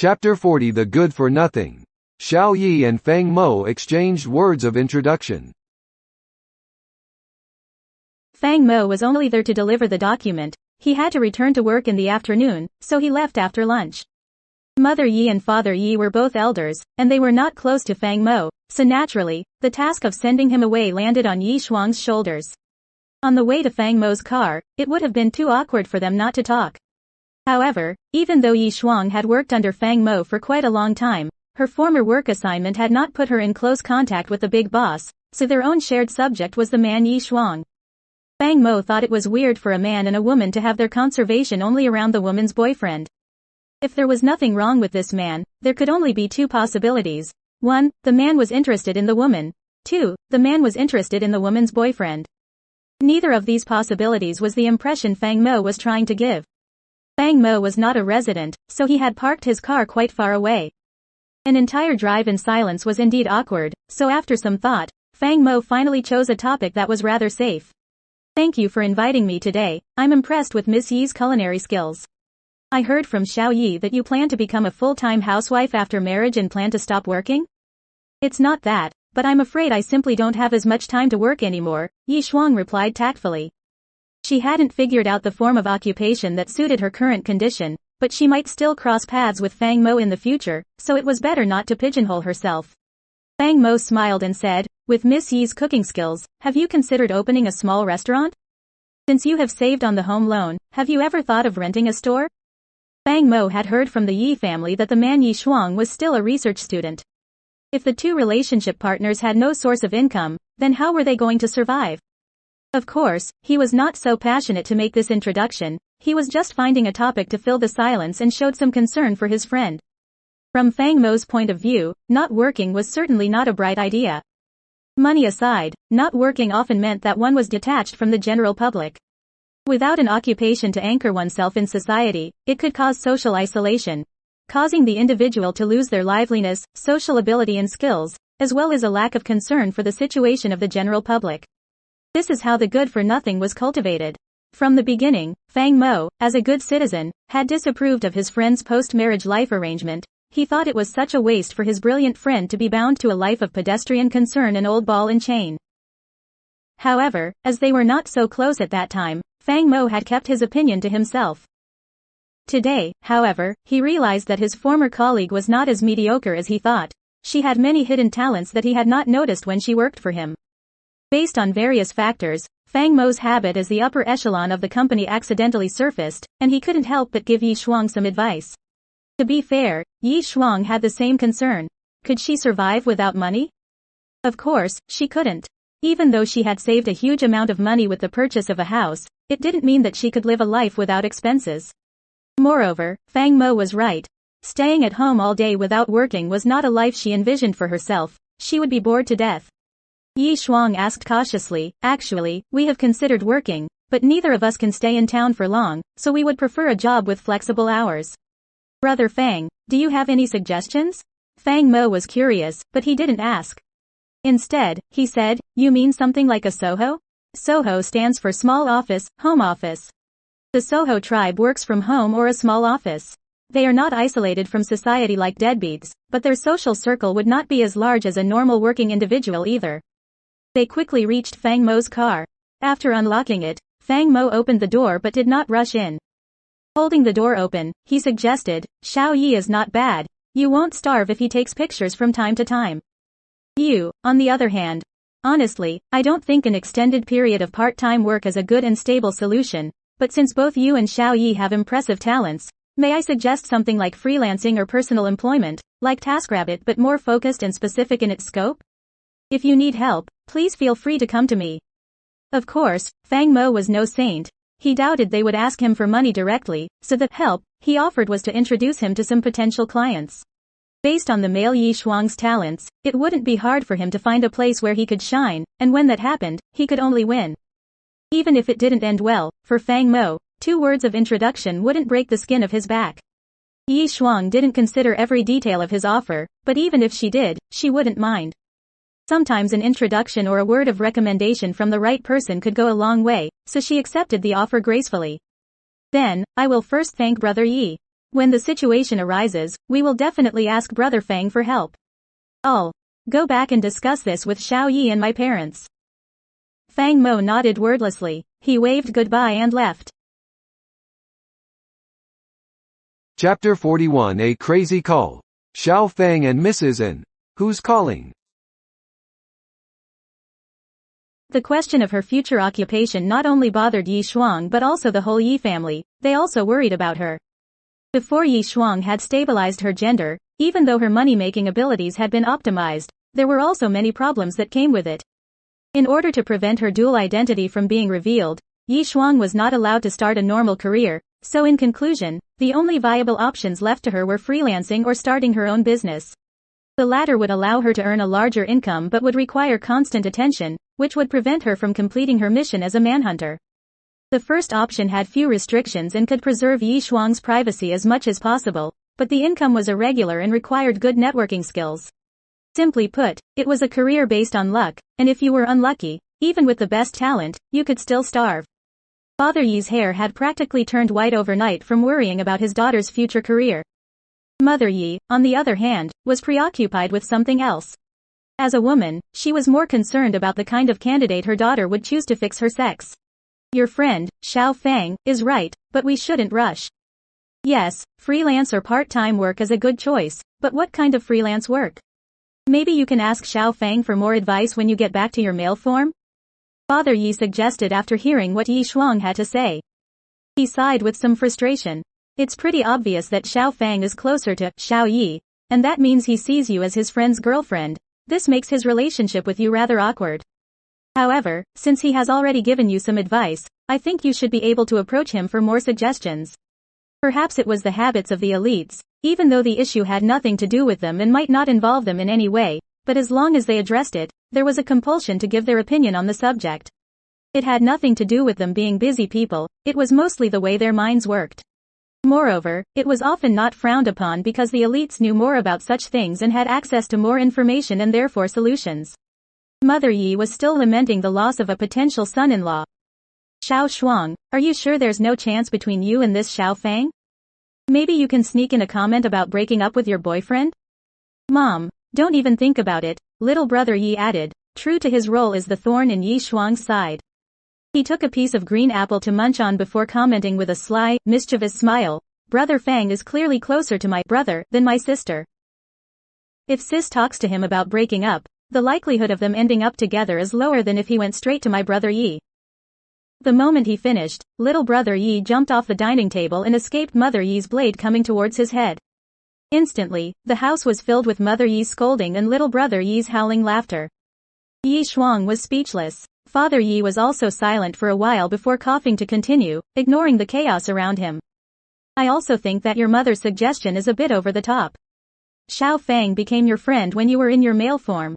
Chapter 40 The Good for Nothing. Xiao Ye and Fang Mo exchanged words of introduction. Fang Mo was only there to deliver the document. He had to return to work in the afternoon, so he left after lunch. Mother Ye and Father Ye were both elders, and they were not close to Fang Mo, so naturally, the task of sending him away landed on Ye Shuang's shoulders. On the way to Fang Mo's car, it would have been too awkward for them not to talk. However, even though Ye Shuang had worked under Fang Mo for quite a long time, her former work assignment had not put her in close contact with the big boss, so their own shared subject was the man Ye Shuang. Fang Mo thought it was weird for a man and a woman to have their conservation only around the woman's boyfriend. If there was nothing wrong with this man, there could only be two possibilities. 1. The man was interested in the woman. 2. The man was interested in the woman's boyfriend. Neither of these possibilities was the impression Fang Mo was trying to give. Fang Mo was not a resident, so he had parked his car quite far away. An entire drive in silence was indeed awkward, so after some thought, Fang Mo finally chose a topic that was rather safe. Thank you for inviting me today. I'm impressed with Miss Ye's culinary skills. I heard from Xiao Ye that you plan to become a full-time housewife after marriage and plan to stop working? It's not that, but I'm afraid I simply don't have as much time to work anymore, Ye Shuang replied tactfully. She hadn't figured out the form of occupation that suited her current condition, but she might still cross paths with Fang Mo in the future, so it was better not to pigeonhole herself. Fang Mo smiled and said, with Miss Ye's cooking skills, have you considered opening a small restaurant? Since you have saved on the home loan, have you ever thought of renting a store? Fang Mo had heard from the Ye family that the man Ye Shuang was still a research student. If the two relationship partners had no source of income, then how were they going to survive? Of course, he was not so passionate to make this introduction, he was just finding a topic to fill the silence and showed some concern for his friend. From Fang Mo's point of view, not working was certainly not a bright idea. Money aside, not working often meant that one was detached from the general public. Without an occupation to anchor oneself in society, it could cause social isolation, causing the individual to lose their liveliness, social ability and skills, as well as a lack of concern for the situation of the general public. This is how the good for nothing was cultivated. From the beginning, Fang Mo, as a good citizen, had disapproved of his friend's post-marriage life arrangement. He thought it was such a waste for his brilliant friend to be bound to a life of pedestrian concern and old ball and chain. However, as they were not so close at that time, Fang Mo had kept his opinion to himself. Today, however, he realized that his former colleague was not as mediocre as he thought. She had many hidden talents that he had not noticed when she worked for him. Based on various factors, Fang Mo's habit as the upper echelon of the company accidentally surfaced, and he couldn't help but give Ye Shuang some advice. To be fair, Ye Shuang had the same concern. Could she survive without money? Of course, she couldn't. Even though she had saved a huge amount of money with the purchase of a house, it didn't mean that she could live a life without expenses. Moreover, Fang Mo was right. Staying at home all day without working was not a life she envisioned for herself. She would be bored to death. Ye Shuang asked cautiously, actually, we have considered working, but neither of us can stay in town for long, so we would prefer a job with flexible hours. Brother Fang, do you have any suggestions? Fang Mo was curious, but he didn't ask. Instead, he said, you mean something like a Soho? Soho stands for small office, home office. The Soho tribe works from home or a small office. They are not isolated from society like deadbeats, but their social circle would not be as large as a normal working individual either. They quickly reached Fang Mo's car. After unlocking it, Fang Mo opened the door but did not rush in. Holding the door open, he suggested, Xiao Ye is not bad. You won't starve if he takes pictures from time to time. You, on the other hand. Honestly, I don't think an extended period of part-time work is a good and stable solution, but since both you and Xiao Ye have impressive talents, may I suggest something like freelancing or personal employment, like TaskRabbit but more focused and specific in its scope? If you need help, please feel free to come to me. Of course, Fang Mo was no saint. He doubted they would ask him for money directly, so the help he offered was to introduce him to some potential clients. Based on the male Ye Shuang's talents, it wouldn't be hard for him to find a place where he could shine, and when that happened, he could only win. Even if it didn't end well, for Fang Mo, 2 words of introduction wouldn't break the skin of his back. Ye Shuang didn't consider every detail of his offer, but even if she did, she wouldn't mind. Sometimes an introduction or a word of recommendation from the right person could go a long way, so she accepted the offer gracefully. Then, I will first thank Brother Ye. When the situation arises, we will definitely ask Brother Fang for help. I'll go back and discuss this with Xiao Ye and my parents. Fang Mo nodded wordlessly. He waved goodbye and left. Chapter 41 A Crazy Call. Xiao Fang and Mrs. N. Who's calling? The question of her future occupation not only bothered Ye Shuang but also the whole Ye family. They also worried about her. Before Ye Shuang had stabilized her gender, even though her money-making abilities had been optimized, there were also many problems that came with it. In order to prevent her dual identity from being revealed, Ye Shuang was not allowed to start a normal career, so in conclusion, the only viable options left to her were freelancing or starting her own business. The latter would allow her to earn a larger income but would require constant attention, which would prevent her from completing her mission as a manhunter. The first option had few restrictions and could preserve Ye Shuang's privacy as much as possible, but the income was irregular and required good networking skills. Simply put, it was a career based on luck, and if you were unlucky, even with the best talent, you could still starve. Father Ye's hair had practically turned white overnight from worrying about his daughter's future career. Mother Ye, on the other hand, was preoccupied with something else. As a woman, she was more concerned about the kind of candidate her daughter would choose to fix her sex. Your friend, Xiao Fang, is right, but we shouldn't rush. Yes, freelance or part-time work is a good choice, but what kind of freelance work? Maybe you can ask Xiao Fang for more advice when you get back to your mail form? Father Ye suggested after hearing what Ye Shuang had to say. He sighed with some frustration. It's pretty obvious that Xiao Fang is closer to Xiao Ye, and that means he sees you as his friend's girlfriend. This makes his relationship with you rather awkward. However, since he has already given you some advice, I think you should be able to approach him for more suggestions. Perhaps it was the habits of the elites, even though the issue had nothing to do with them and might not involve them in any way, but as long as they addressed it, there was a compulsion to give their opinion on the subject. It had nothing to do with them being busy people, it was mostly the way their minds worked. Moreover, it was often not frowned upon because the elites knew more about such things and had access to more information and therefore solutions. Mother Ye was still lamenting the loss of a potential son-in-law. Xiao Shuang, are you sure there's no chance between you and this Xiao Fang? Maybe you can sneak in a comment about breaking up with your boyfriend? Mom, don't even think about it, little brother Ye added, true to his role as the thorn in Ye Shuang's side. He took a piece of green apple to munch on before commenting with a sly, mischievous smile, Brother Fang is clearly closer to my brother than my sister. If sis talks to him about breaking up, the likelihood of them ending up together is lower than if he went straight to my brother Ye. The moment he finished, little brother Ye jumped off the dining table and escaped Mother Ye's blade coming towards his head. Instantly, the house was filled with Mother Ye's scolding and little brother Ye's howling laughter. Ye Shuang was speechless. Father Ye was also silent for a while before coughing to continue, ignoring the chaos around him. I also think that your mother's suggestion is a bit over the top. Xiao Fang became your friend when you were in your male form.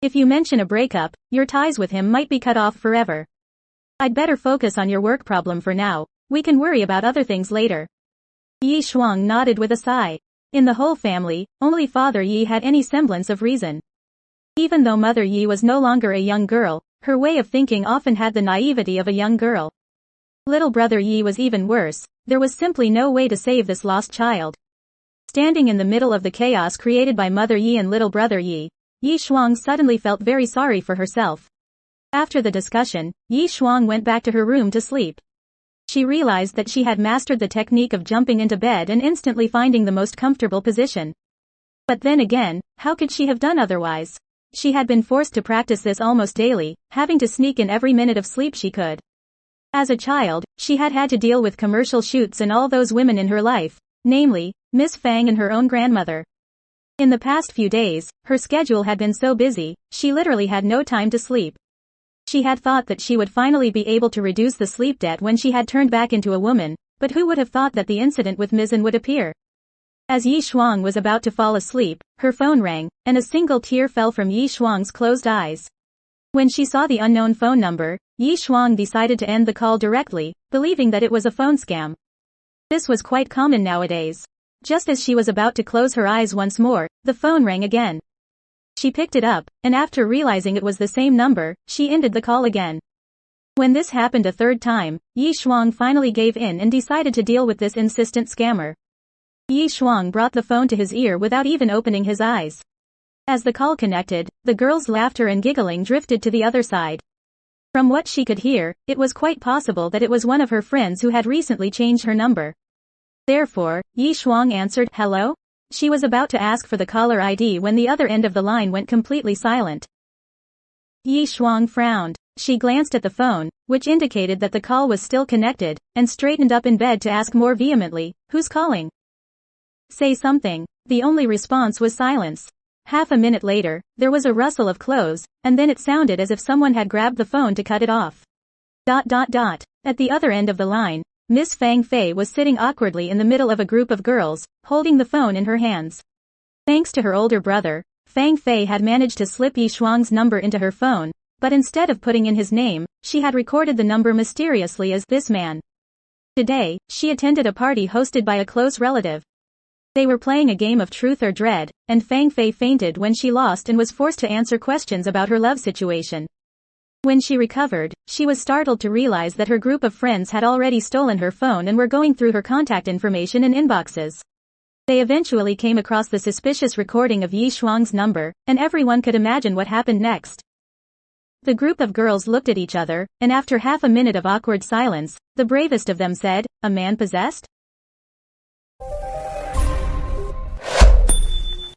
If you mention a breakup, your ties with him might be cut off forever. I'd better focus on your work problem for now, we can worry about other things later. Ye Shuang nodded with a sigh. In the whole family, only Father Ye had any semblance of reason. Even though Mother Ye was no longer a young girl, her way of thinking often had the naivety of a young girl. Little brother Ye was even worse, there was simply no way to save this lost child. Standing in the middle of the chaos created by Mother Ye and little brother Ye, Ye Shuang suddenly felt very sorry for herself. After the discussion, Ye Shuang went back to her room to sleep. She realized that she had mastered the technique of jumping into bed and instantly finding the most comfortable position. But then again, how could she have done otherwise? She had been forced to practice this almost daily, having to sneak in every minute of sleep she could. As a child, she had had to deal with commercial shoots and all those women in her life, namely, Miss Fang and her own grandmother. In the past few days, her schedule had been so busy, she literally had no time to sleep. She had thought that she would finally be able to reduce the sleep debt when she had turned back into a woman, but who would have thought that the incident with Ms. N would appear? As Ye Shuang was about to fall asleep, her phone rang, and a single tear fell from Ye Shuang's closed eyes. When she saw the unknown phone number, Ye Shuang decided to end the call directly, believing that it was a phone scam. This was quite common nowadays. Just as she was about to close her eyes once more, the phone rang again. She picked it up, and after realizing it was the same number, she ended the call again. When this happened a third time, Ye Shuang finally gave in and decided to deal with this insistent scammer. Ye Shuang brought the phone to his ear without even opening his eyes. As the call connected, the girl's laughter and giggling drifted to the other side. From what she could hear, it was quite possible that it was one of her friends who had recently changed her number. Therefore, Ye Shuang answered, "Hello?" She was about to ask for the caller ID when the other end of the line went completely silent. Ye Shuang frowned. She glanced at the phone, which indicated that the call was still connected, and straightened up in bed to ask more vehemently, "Who's calling? Say something." The only response was silence. Half a minute later, there was a rustle of clothes, and then it sounded as if someone had grabbed the phone to cut it off. At the other end of the line, Miss Fang Fei was sitting awkwardly in the middle of a group of girls, holding the phone in her hands. Thanks to her older brother, Fang Fei had managed to slip Ye Shuang's number into her phone, but instead of putting in his name, she had recorded the number mysteriously as "this man." Today, she attended a party hosted by a close relative. They were playing a game of truth or dread, and Fang Fei fainted when she lost and was forced to answer questions about her love situation. When she recovered, she was startled to realize that her group of friends had already stolen her phone and were going through her contact information and inboxes. They eventually came across the suspicious recording of Ye Shuang's number, and everyone could imagine what happened next. The group of girls looked at each other, and after half a minute of awkward silence, the bravest of them said, "A man possessed?"